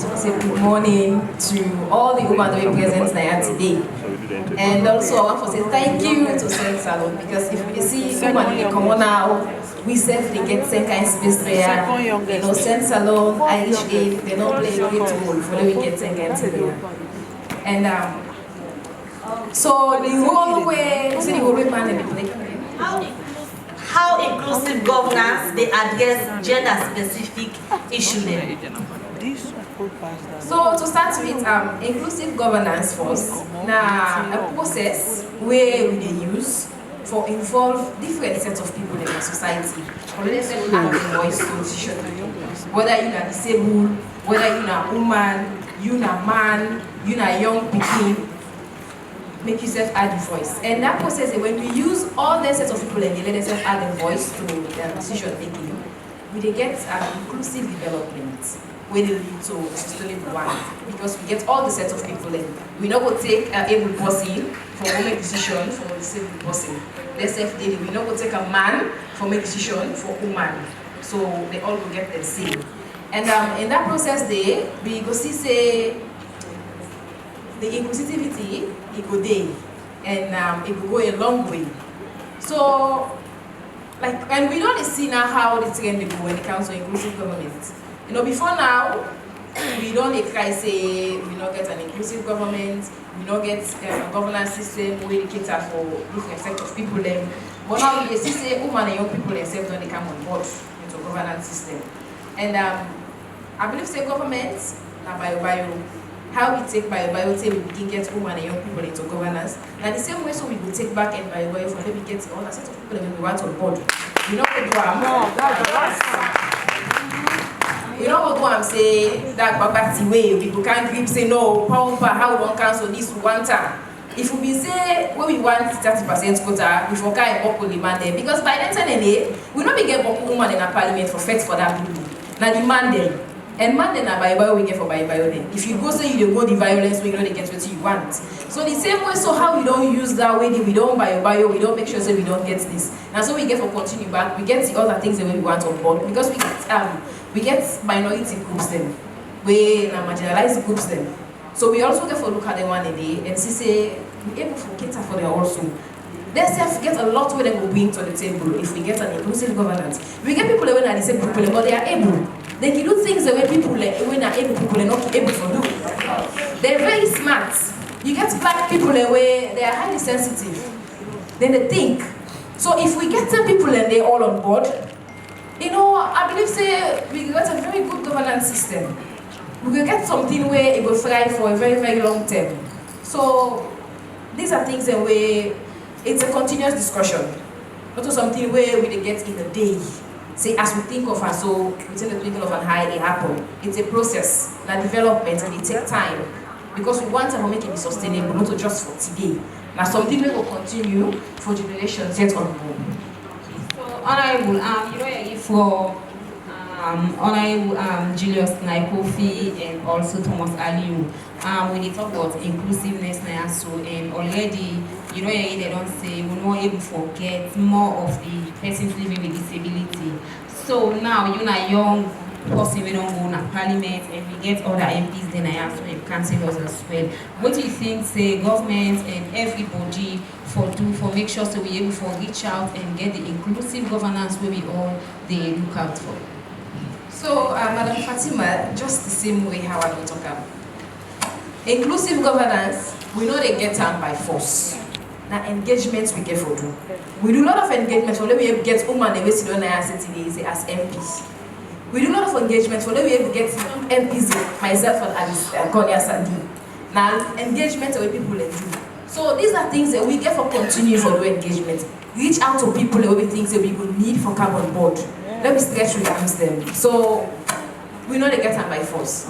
want to say good morning to all the women that are present here today. And also I want to say thank you to St. Salon, because if we see women in the common now, we safely get same kind of space there. You know, St. Salon, Irish Aid, they don't play a great role for we get same kind of there. And so the whole way, so the whole way man in the play. How inclusive governance they address gender-specific issues. So to start with, inclusive governance first. Now a process where we use for involve different sets of people in the society. For let's say we have a voice to decision. Whether you're disabled, whether you're a woman, you're a man, you're a young person. Make yourself add the voice. And that process, when we use all the sets of people and they let themselves add a voice to their decision making, we get inclusive development where they lead to a sustainable one. Because we get all the sets of people in. We not go take an able person for make decision for a disabled person. Let's say we not go take a man for make decision for a woman. So they all will get the same. And in that process we go see say the inclusivity, it go there, and it will go a long way. So, like, and we don't see now how it's going to go when it comes to inclusive government. You know, before now, we don't try say we not get an inclusive government, we not get a governance system where it cater for different set of people. Then, but now we see say women and young people themselves don't come on board into governance system. And I believe say government now bio. How we take bio say we begin get women and young people into governance. Now the same way so we will take back and bio for them we get all the set of people that we want on board. We don't go do we don't go do and say that babati way we can't grip say no power how we want cancel this one time. If we say when we want 30% quota, we forget about the demand there because by that time we not be get women in a parliament for fight for that people. Now demand them. And man then bio we get for bio then. If you go say you go the violence, we know they get what you want. So the same way, so how we don't use that way, we don't bio, we don't make sure say we don't get this. And so we get for continue back, we get the other things that we want on board because we get minority groups then, we marginalized groups then. So we also get for look at them one day and see say we able to cater for them also. They get a lot where they will bring to the table if we get an inclusive governance. We get people when are the same people, but they are able. They can do things the way people when are able people are not able to do. They're very smart. You get black people where they are highly sensitive. Then they think. So if we get 10 people and they're all on board, you know, I believe say we got a very good governance system. We will get something where it will thrive for a very, very long term. So these are things that where it's a continuous discussion. Not something where we get in a day. Say as we think of her, so within the thinking of an eye, it happen. It's a process, like development, and it takes time. Because we want to make it be sustainable, not just for today. Now something that will continue for generations yet unborn. So Honorable, for Honorable Julius Naikofi and also Thomas Aliu, when they talk about inclusiveness now, so and already they don't say we're not able to forget more of the persons living with disability. So now you're a young person, we don't go in a parliament and we get other MPs then I have to councillors as well. What do you think say government and everybody for make sure so we're able to reach out and get the inclusive governance where we all they look out for? So Madam Fatima, just the same way how I will talk about. Inclusive governance, we know they get done by force. Now engagements we get for do. We do a lot of engagements for we get women the way sit down and say as MPs. We do a lot of engagements for we get MPs myself and Alice Konya Sandi. Now engagements are what people do. So these are things that we get for continue for the engagement. Reach out to people that we think that we will need for come on board. Let me stretch with them. So we know they get them by force.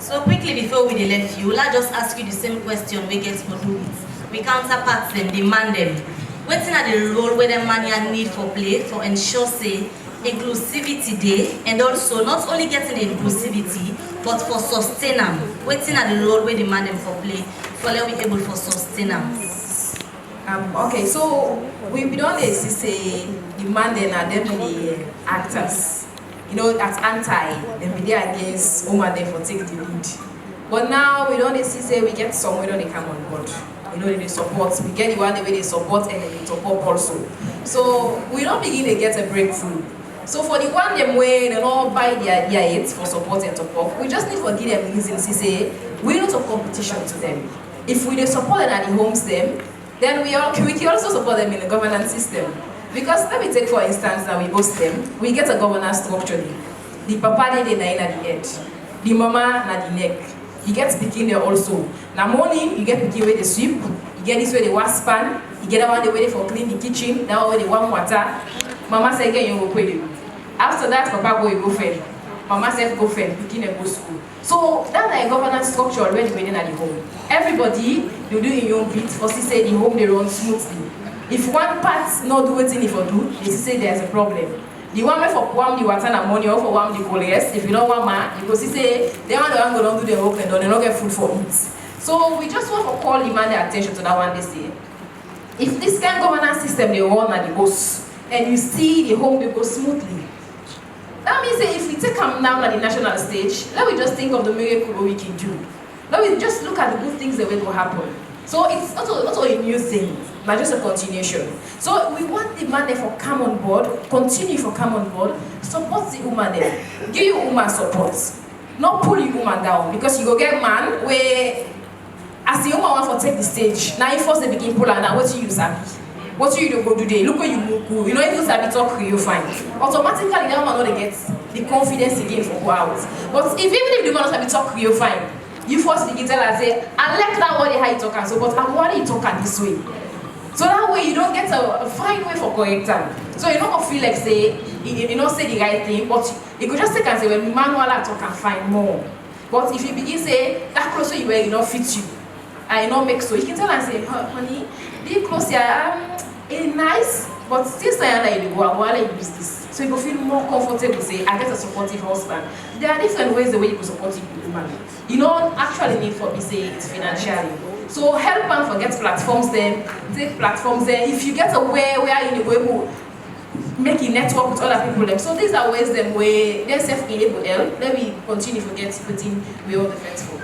So quickly before we left you, let's just ask you the same question we get for do it. We counterparts them, demand them. What's in the role where the money need for play to ensure say inclusivity day and also not only getting the inclusivity but for sustainable. What's in the role where demand them for play for let we able for sustainable. Okay, so we don't say demanding are definitely actors as anti, then we there against woman there for take the lead. But now we don't see say we get some, we don't come on board. They support. We get the one the way they support and they support also. So we don't begin to get a breakthrough. So for the one them way they don't buy their aids for support and support, we just need to give them reasons to say we not a competition to them. If we support them at the homes them, then we can also support them in the governance system. Because let me take for instance that we host them, we get a governance structure. The papa they na at the head, the mama na the neck. You get speaking there also. Now morning, you get picking where they sweep, you get this way they wash pan, you get that one the way for clean the kitchen, that one way they warm water. Mama say again you go pay. After that, papa go fed. Mama said go fed, picking and go school. So that's like a governance structure already within at the home. Everybody you do in your own bit for say the home they run smoothly. If one part not do what if you do, they say there's a problem. The one for warm the water and money or for warm the coal, yes. If you don't want man, because he say they want to go down do their work and they don't get food for it. So we just want to call demand their attention to that one they say. If this kind of governance system they run at the house and you see the home they go smoothly, that means that if we take them down at the national stage, let me just think of the miracle we can do. Let me just look at the good things that will happen. So it's not a new thing, but just a continuation. So we want the man there for come on board, continue for come on board, support the woman there, give you woman support, not pull you woman down because you go get man where as the woman want to take the stage, now you first they begin pull her down. What you use happy? What you do go do there? Look where you move. You know if you sabi talk, you find automatically that woman not get the confidence again for go out. But even if the woman not sabi talk, you find. You first begin tell her say, I like that way how you talk and so, but I want you talk this way. So that way you don't get a fine way for correct time. So you don't feel like say you don't say the right thing, but you could just take and say when manual talk and find more. But if you begin say that clothes you wear, you don't fit you, and you don't make so, you can tell and say, honey, these clothes here it's nice, but still saying that you go and why you use this. So you will feel more comfortable say, I get a supportive husband. There are different ways the way you can support a woman. You don't actually need for me say it's financially. So help them forget platforms then, take platforms then. If you get a way where you go make a network with other people them. So these are ways them where they're self-enabled. Let me continue to get putting we all the faithful.